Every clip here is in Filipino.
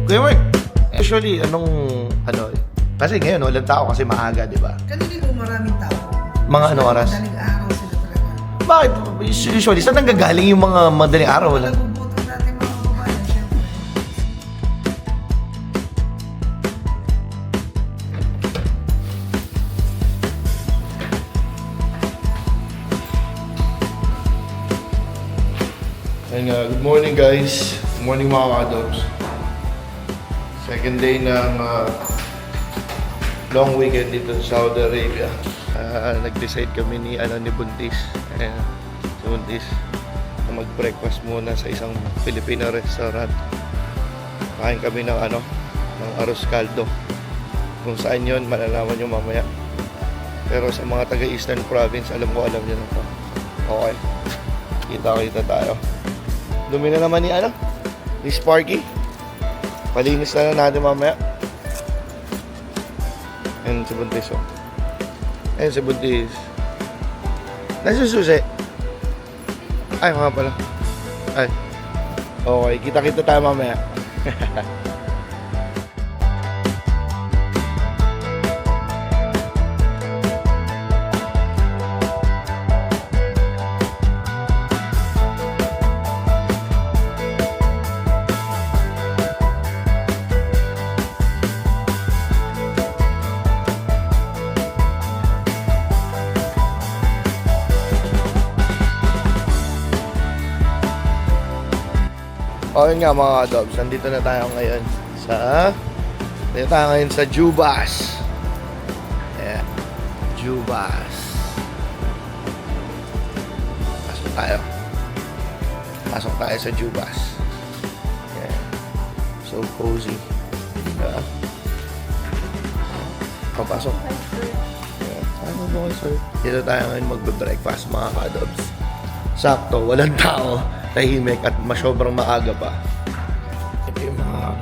Kuya Mark, usually, kasi ngayon, walang tao kasi maaga, di ba? Kanina po maraming tao. Mga anong oras? Madaling araw sila talaga. Bakit? Usually, saan nanggagaling yung mga madaling araw? Wala. Naguboto natin mga kababayan, syempre. And good morning guys. Good morning mga kadogs. Second day ng long weekend dito sa Saudi Arabia. Nag-decide kami ni Buntis. Si Buntis na mag-breakfast muna sa isang Filipino restaurant. Kain kami ng ng arroz caldo. Kung saan yon malalaman nyo mamaya. Pero sa mga taga-Eastern Province, alam nyo na to. Okay. Kita tayo. Dumi na naman ni Sparky. Palinis na natin mamaya. Ayan si Buntis, oh. Ayan si Buntis. Nasa susi? Ay, mga pala. Ay. Okay, kita tayo mamaya. O yun nga mga dogs, nandito na tayo ngayon sa Jubas. Ayan, Jubas. Pasok tayo sa Jubas. Ayan. So cozy. Diba? Papasok. Ayan. Ano ba kayo, sir? Dito tayo ngayon magbe-breakfast mga ka-dogs. Sakto, walang tao. Tahimik at sobrang maaga pa. Ito yung mga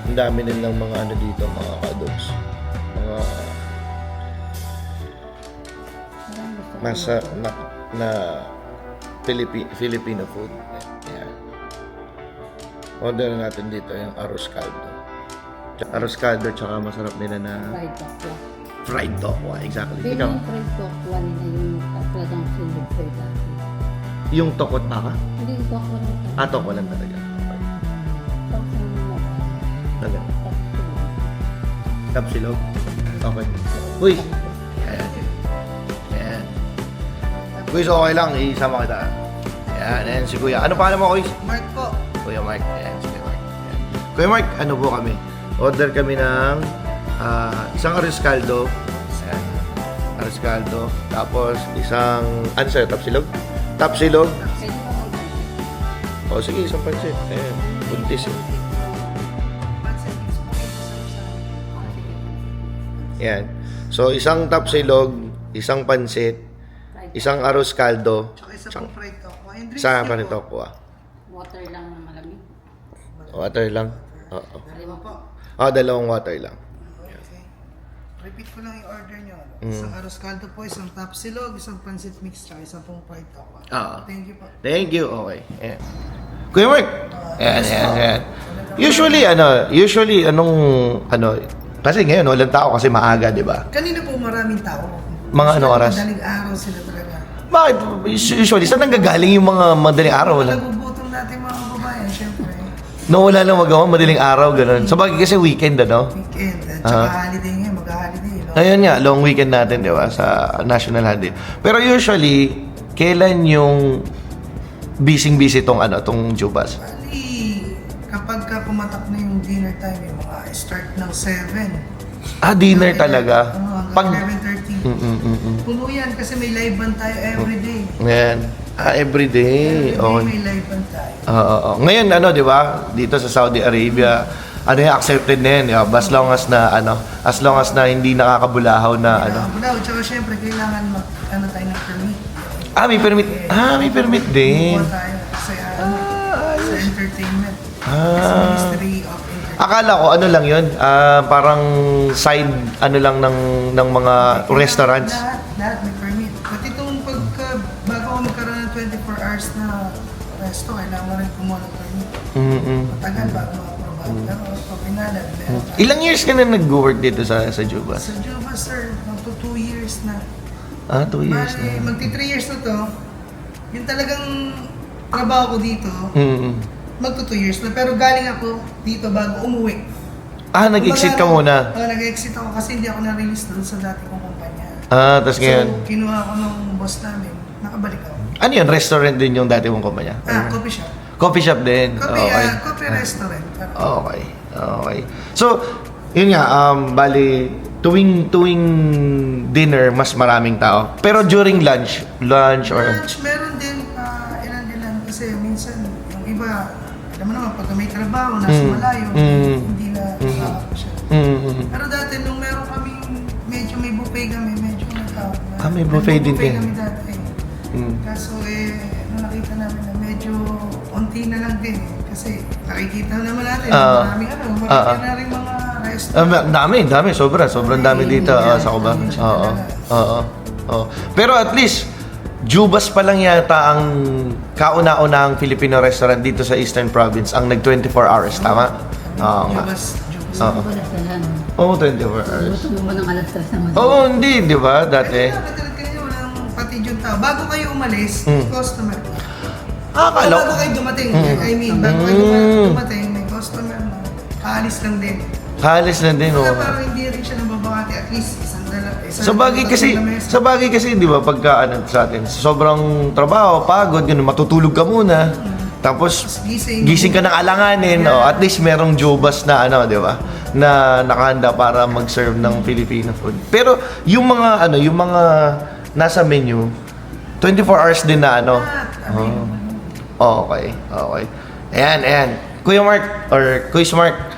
ang dami nilang mga dito, mga kadogs. Mga na Filipino food. Yeah. Order natin dito yung arroz caldo. Arroz caldo tsaka masarap nila na Fried tokwa. fried tokwa. Exactly. Pero Ikaw, yung fried tokwa nila yung talagang silid fried dati. yung tokot baka? Hindi yung tokwa lang talaga. Tokwa lang talaga. Tapos yung Talaga. Tapsilog? Okay. Uy! Ayan. Ayan. Uy, so okay lang. Isama kita. Ayan si Kuya. Ano pangalan mo, Kuya? Mark po. Kuya Mark. Ayan, si Kuya Mark. Ayan. Kuya Mark, ano po kami? Order kami ng isang arroz caldo. Ayan. Arroz caldo. Tapos isang, ano sa'yo? Tapsilog? Tapsilog? pwede mo mag-isip. O sige, isang pansit. Ayan. Buntis eh. Ayan. So, isang tapsilog, isang pansit, isang arroz caldo, Tsaka isa pang fried tokwa. Yung drinks sa niyo panito po. ko Water lang na malamig. Water lang. Oo. Dalawa po. Dalawang water lang. Okay. Repeat ko lang yung order nyo. Isang arroz caldo po, isang tapsilog, isang pancit mix, tsaka isang pong fried tokwa. Oo. Thank you po. Thank you. Okay. Ayan. Kuya Mark. Ayan. Usually, kasi ngayon, walang tao kasi maaga, di ba? Kanina po maraming tao. Mga anong oras? Madaling araw sila talaga. Bakit? Usually, saan nanggagaling yung mga madaling araw? Wala. Naguboto natin mga kababayan, syempre. No, wala lang magawa, madaling araw, gano'n. Sa bagay kasi weekend, ano? Weekend. At saka holiday ngayon, mag-holiday. No? Ayun nga, long weekend natin, di ba? Sa national holiday. Pero usually, kailan yung busy tong Jubas? Bali, kapag ka pumatak na yung dinner time, yung mga start ng 7. Dinner talaga. Hanggang 11:30. Puno yan kasi may live band tayo everyday. Ayan. Everyday. Everyday Okay. may live band tayo. Oo. Ngayon, di ba? Dito sa Saudi Arabia, accepted na yan. As long as na hindi nakakabulahaw na Bulaw, tsaka syempre kailangan tayo ng permit. May permit. May permit din. Kuha tayo kasi sa entertainment. Ah. It's Ministry of Entertainment. Akala ko ano lang yun, parang side ano lang ng mga restaurants. Lahat may permit. Pati itong bago ako magkaroon ng 24 hours na resto, kailangan mo rin kumuha ng permit. Matagal bago ma-approve. Pero pag pinalag, meron ka. Ilang years ka na nag-work dito sa Jubas? Sa Juba, sir, magto 2 years na. 2 years na. Bali, magti 3 years na to. Yung talagang trabaho ko dito, magto 2 years na. Pero galing ako dito bago umuwi. Nag-exit ka muna. Nag-exit ako kasi hindi ako na-release doon sa dati kong kumpanya. Tapos ngayon. So, kinuha ko ng boss namin. Nakabalik ako. Ano yun? Restaurant din yung dati mong kumpanya? Coffee shop. Coffee shop din? Okay. Coffee restaurant. Okay. Okay. So, yun nga, bali, tuwing dinner, mas maraming tao. Pero during lunch or... Lunch, meron din, ilan din lang. Kasi minsan, yung iba, alam mo naman, pag may trabaho, nasa malayo, hindi na nakakap siya. Pero dati, nung meron kami, medyo may buffet kami, medyo nagkawag na. May buffet din buffet din. kami dati. Kaso nung nakita namin na medyo onti na lang din. Kasi nakikita naman natin, maraming marami na rin mga restaurant. Dami. Sobrang dami dito sa Cubao. Oo. Pero at least, Jubas pa lang yata ang kauna-unahang Filipino restaurant dito sa Eastern Province ang nag 24 hours, tama? Oo nga. Jubas. Oo. Wala sa yan. Oo, 24 hours. Gusto mo ng alas 3 naman. Oo, hindi, di ba? Dati. Kayo, walang pati yung tao. Bago kayo umalis, customer. Akala Bago kayo dumating, I mean, bago kayo dumating, may customer na. Kaalis lang din. Halos na din, Kaya oh. parang hindi rin siya nababakati, at least isang Sa bagay kasi, di ba, pagka sa atin, sobrang trabaho, pagod, ganun, matutulog ka muna. Tapos, gising ka ng alanganin, at least merong Jubas na, di ba, na nakahanda para mag-serve ng Filipino food. Pero, yung mga nasa menu, 24 hours din na, Okay. Ayan. Kuya Mark, or Kuya Mark,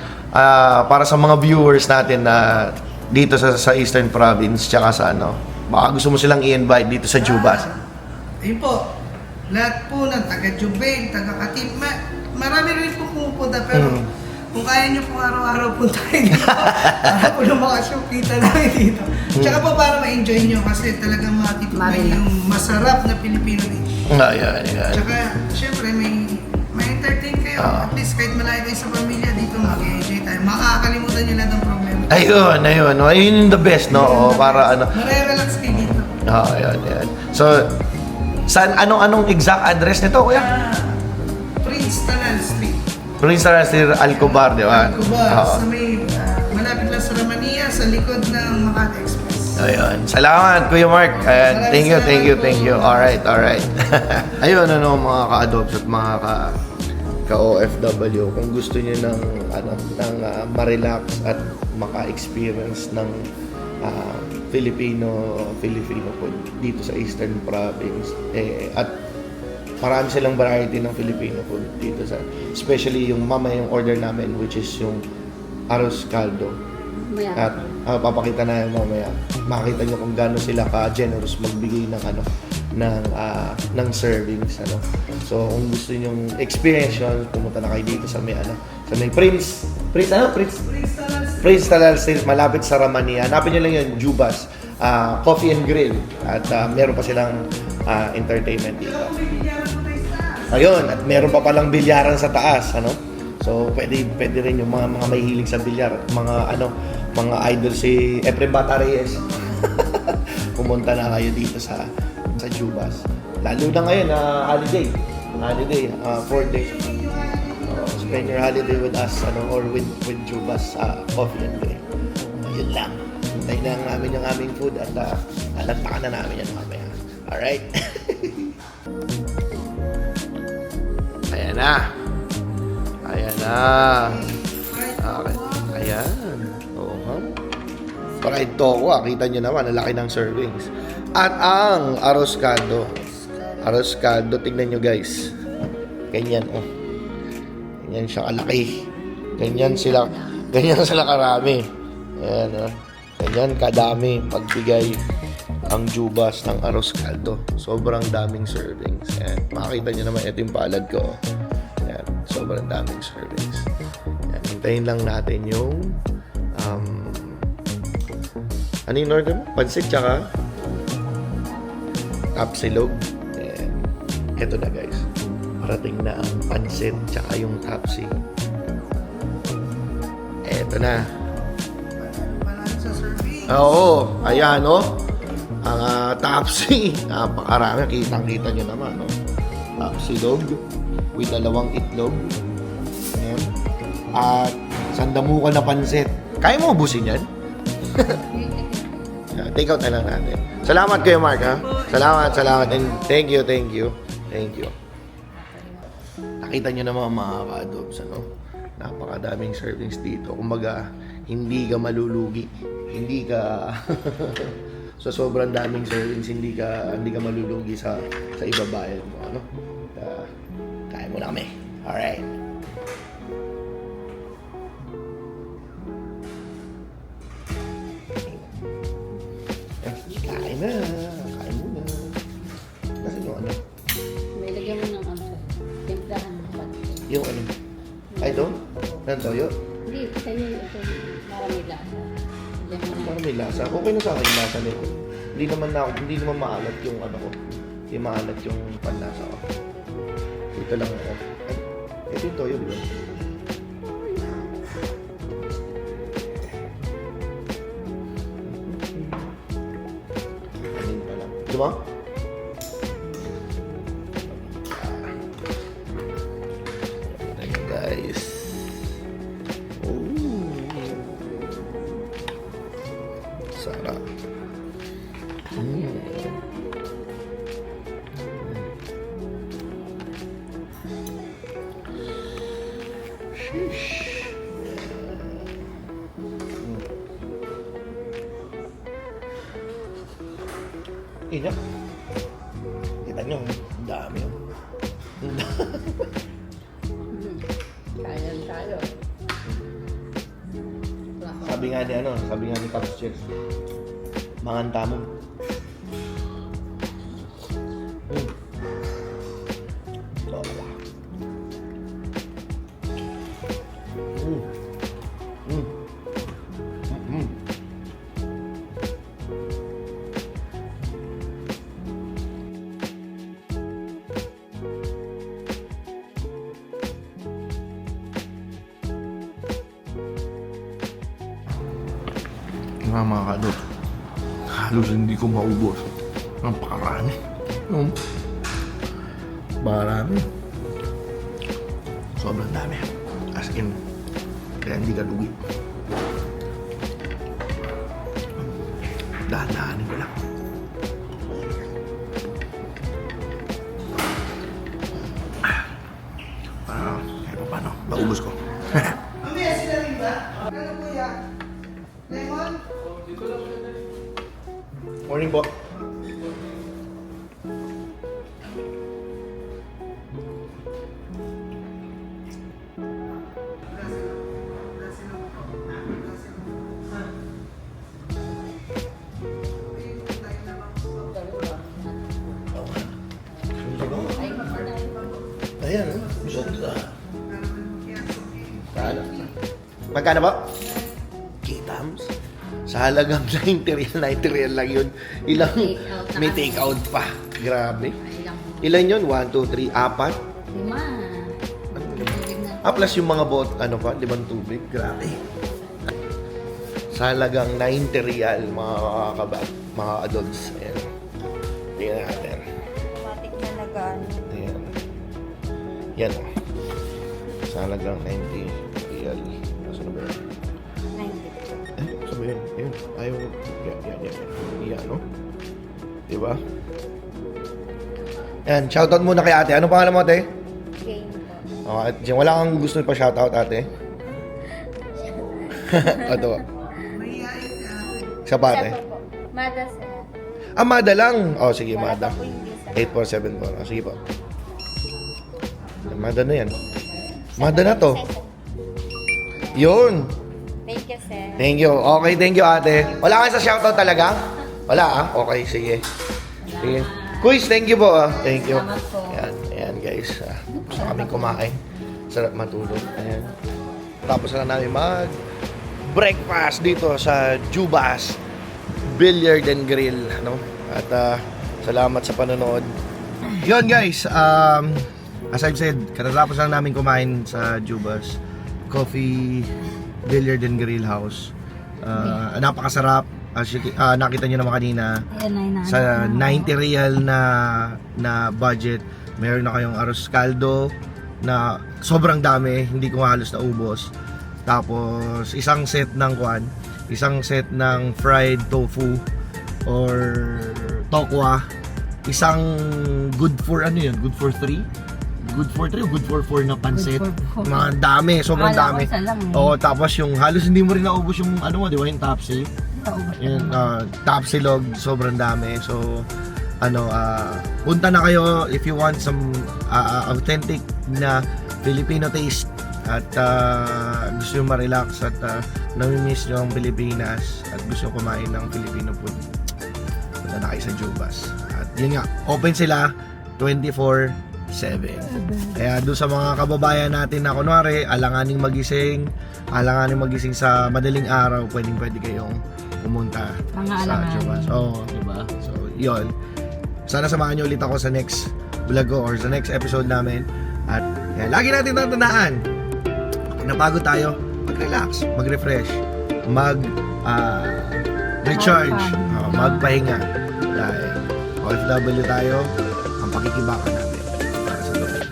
para sa mga viewers natin na dito sa Eastern Province, tsaka sa baka gusto mo silang i-invite dito sa Jubas. Ayun po, lahat po ng taga-Jubail, taga-Katip, marami rin po pumupunta, pero kung kaya nyo po araw-araw puntahin dito, para po lumakas yung kita namin dito. Tsaka po para ma-enjoy nyo kasi talagang matitikman yung masarap na Filipino dish. Ayan. Tsaka, syempre, may entertain kayo. At least kahit malayo kayo sa pamilya, dito mag-enjoy tayo. Makakalimutan nyo lahat ng problema. Ayun. Ayun yung the best, no? O, para Marerelax kayo dito. Ayan. So, anong exact address nito, kuya? Prince Tanal Street. Prince Tanal Street, Alcobar, di ba? Alcobar, sa may malapit lang sa Ramania, sa likod ng Makati Express. Ayun. Salamat, Kuya Mark. Ayan. Thank you. Alright. Ayun, mga ka-adobs at mga ka-OFW, kung gusto niyo ng ma-relax at maka-experience ng Filipino food dito sa Eastern Province, at marami silang variety ng Filipino food dito especially yung yung order namin, which is yung arroz caldo. At papakita na mamaya. Makita nyo kung gaano sila ka-generous magbigay ng servings, So kung gusto niyo experience yun, pumunta na kayo dito sa may Prince Tanal Street, malapit sa Ramania. Hanapin nyo lang yun, Jubas Coffee and Grill, at meron pa silang entertainment dito. Ayun, at meron pa palang bilyaran sa taas, So pwede rin yung mga may hilig sa bilyar, mga idol si Efrem Bata Reyes. Pumunta na kayo dito sa Jubas. Lalo na ngayon, holiday, 4 days. Spend your holiday with us, or with Jubas Coffee and Grill. Ayun lang. Hintayin lang namin yung aming food at alantakan na namin yan mamaya. Alright? Ayan na. Okay. Ayan. Fried toko, kita nyo naman, ang laki ng servings. At ang arroz caldo. Tignan nyo guys. Ganyan, Ganyan siya kalaki. Ganyan sila karami. Ayan, Ganyan kadami pagbigay ang Jubas ng arroz caldo. Sobrang daming servings. Ayan, makikita nyo naman, ito yung palad ko. Ayan, sobrang sobrang daming servings. Yan, hintayin lang natin yung ano yung order mo? Pansit tsaka tapsilog. And eto na guys. Parating na ang pansit tsaka yung tapsi. Eto na. Panalo sa serving. Oo, ayan no. Ang tapsi. Napakarami. Kitang-kita nyo naman no. Tapsilog with 2 itlog. Ayan. At sandamukan na pansit. Kaya mo ubusin yan? Take out na lang natin. Salamat kayo, Mark, ha? Salamat. And thank you. Nakita nyo naman mga ka-adobs, ano? Napakadaming servings dito. Kumbaga, hindi ka malulugi. Hindi ka... sa sobrang daming servings, hindi ka malulugi sa ibabayad mo, ano? Kaya mo na kami. Alright. Kain mo na. Kasi yung ano? May lagyan mo ng ano. Timplahan mo pa. Yung ano? Ay, ito? Ng toyo? Hindi, sa'yo ito. Marami lasa. Lagyan mo na. Parang may lasa. Okay na sa akin yung lasa nito. Hindi naman maalat yung ano ko. Hindi maalat yung panlasa ko. Ito lang ako. Ay, ito yung toyo, di ba? Anin pa lang. Di ba? Ayan guys. Ooh. Sarap. Sheesh. Ina. Kita nyo, ang dami. Kaya tayo. Sabi nga ni Caps Chicks, manganta mo. Lola. Mga kadot, halos hindi ko maubos. Ang pakarami. Marami. Sobrang dami. As in, kaya hindi ka lugi. Dahan-dahanin ko lang. Paano? Naubos ko. Mamaya sila rin ba? Ano po yan? Lemon? Morning po. Ayan, gusto ko. Magkano ba? Kitams? Sa halagang 90 real lang yun. Ilang may take out pa. Grabe. Ilan yun? 1, 2, 3, 4? 5. Plus yung mga bot, ano pa, 5 tubig. Grabe. Sa halagang 90 real, mga adults. Ayan. Tingnan natin. Automatic na nagaan. Ayan. Yan o. Sa halagang 90 real. Nasa na ba yan? 90. Sabi yun. Ayun. Ayaw. Yan. Yan, no? Diba? Yan. Shoutout muna kay ate. Ano pangalan mo, ate? Game po. Oh, at dyan, wala kang gusto pa shoutout, ate? Ito. Mahihayin ka ate. Sa pa, ate? Isa pa po. Mada sir. Mada lang. Oh, sige, Wala Mada. pa po yung visa. 8474. Sige po. Mada na yan. Mada na to. Yun. Thank you sir. Thank you. Okay, thank you, ate. Wala ka sa shoutout talaga? Wala, ah? Okay, sige. Sige. Kuys, thank you po, ah. Thank you. Salamat po. Ayan, guys. Gusto kami kumain. Sarap matulog. Ayan. Tapos na namin breakfast dito sa Jubas Billiard and Grill, ano? At salamat sa panonood. Yun guys, as I've said, katatapos lang namin kumain sa Jubas Coffee Billiard and Grill House. Napakasarap. As nakita nyo naman kanina, Ayan, sa 90 real na budget, meron na kayong arroz caldo na sobrang dami, hindi ko halos naubos. Tapos isang set ng fried tofu or tokwa, isang good for 3 o good for 4 na pansit. Good for 4. Mga dami, sobrang Akala ko dami. isa lang eh. Oo, tapos yung halos hindi mo rin naubos yung ano mo, di ba, yung tapsi. Yung tapsilog, sobrang dami. So punta na kayo if you want some authentic na Filipino taste at gusto nyo ma-relax at nami-miss nyo ang Pilipinas at gusto nyo kumain ng Filipino food. Punta na kayo sa Jubas. At yun nga, open sila 24/7. Kaya doon sa mga kababayan natin na kunwari alanganing magising sa madaling araw, pwede kayong pumunta Mga sa alanganin. Jubas. Oo, diba? So, yun. Sana samahan nyo ulit ako sa next vlog ko or sa next episode namin. At yan, lagi natin tatandaan, pag napagod tayo, mag-relax, mag-refresh, recharge, magpahinga. Dahil OFW tayo, ang pakikibakan natin para sa loob.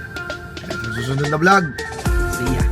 Kaya sa susunod na vlog, see ya!